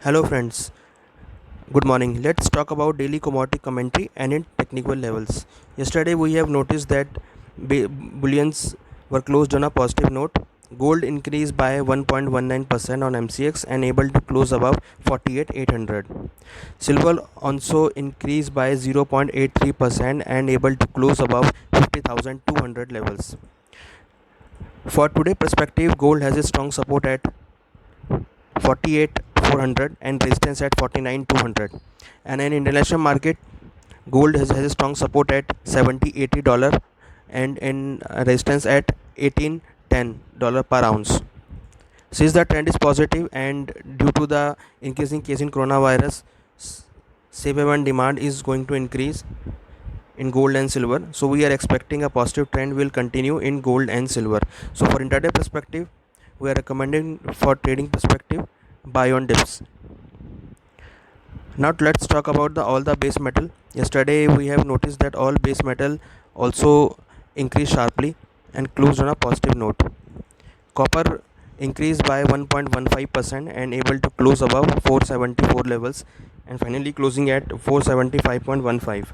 Hello friends, good morning. Let's talk about daily commodity commentary and in technical levels. Yesterday we have noticed that bullions were closed on a positive note. Gold increased by 1.19% on MCX and able to close above 48,800. Silver also increased by 0.83% and able to close above 50,200 levels. For today perspective, gold has a strong support at 48,400 and resistance at 49,200, and in international market gold has a strong support at $70-80 and in resistance at $18-10 per ounce. Since the trend is positive and due to the increasing case in coronavirus, safe haven demand is going to increase in gold and silver, so we are expecting a positive trend will continue in gold and silver. So for intraday perspective, we are recommending for trading perspective buy on dips. Now let's talk about all the base metal. Yesterday we have noticed that all base metal also increased sharply and closed on a positive note. Copper increased by 1.15% and able to close above 474 levels and finally closing at 475.15.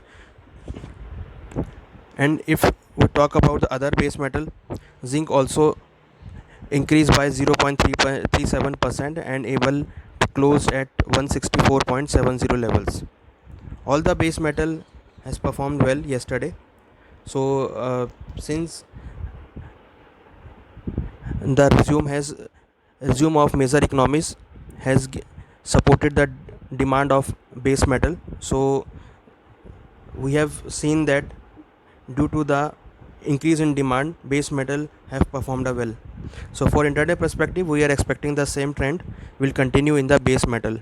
And if we talk about the other base metal, zinc also increased by 0.37% and able to close at 164.70 levels. All the base metal has performed well yesterday. So since the resume of major economies has supported the demand of base metal, so we have seen that due to the increase in demand, base metal have performed well. So for intraday perspective, we are expecting the same trend will continue in the base metal.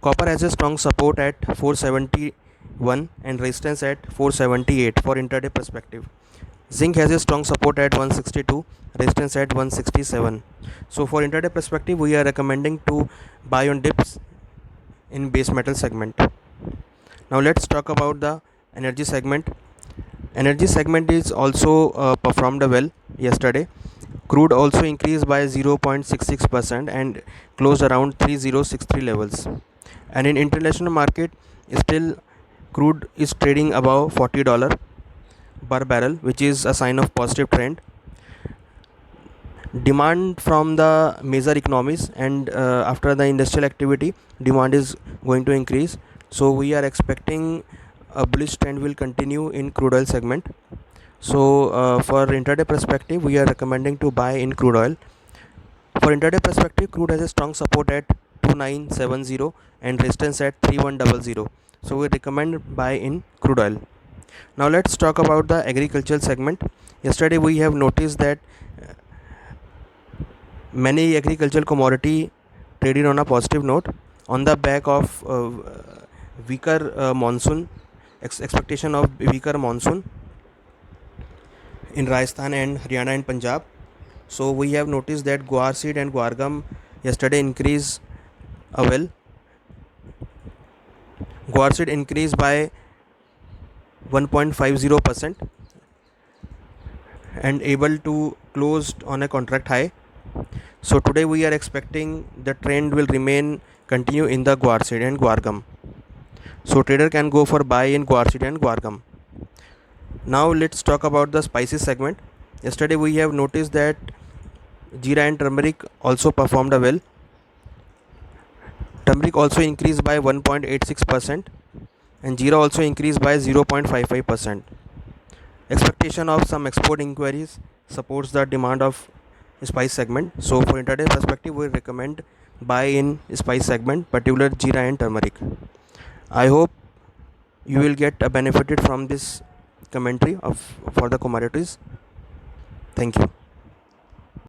Copper has a strong support at 471 and resistance at 478 for intraday perspective. Zinc has a strong support at 162, resistance at 167. So for intraday perspective, we are recommending to buy on dips in base metal segment. Now let's talk about the energy segment. Energy segment is also performed well yesterday. Crude also increased by 0.66% and closed around 3063 levels. And in international market, still crude is trading above $40 per barrel, which is a sign of positive trend. Demand from the major economies and after the industrial activity, demand is going to increase. So we are expecting a bullish trend will continue in crude oil segment. So for intraday perspective, we are recommending to buy in crude oil. For intraday perspective, crude has a strong support at 2970 and resistance at 3100. So we recommend buy in crude oil. Now let's talk about the agricultural segment. Yesterday we have noticed that many agricultural commodity traded on a positive note on the back of weaker monsoon, expectation of weaker monsoon in Rajasthan and Haryana and Punjab. So we have noticed that guar seed and guar gum yesterday increased well. Guar seed increased by 1.50% and able to close on a contract high. So today we are expecting the trend will remain continue in the guar seed and guar gum. So trader can go for buy in guar seed and guar gum. Now let's talk about the spices segment. Yesterday we have noticed that jeera and turmeric also performed well. Turmeric also increased by 1.86% and jeera also increased by 0.55%. Expectation of some export inquiries supports the demand of spice segment. So for intraday perspective, we recommend buy in spice segment, particular jeera and turmeric. I hope you will get benefited from this commentary for the commodities. Thank you.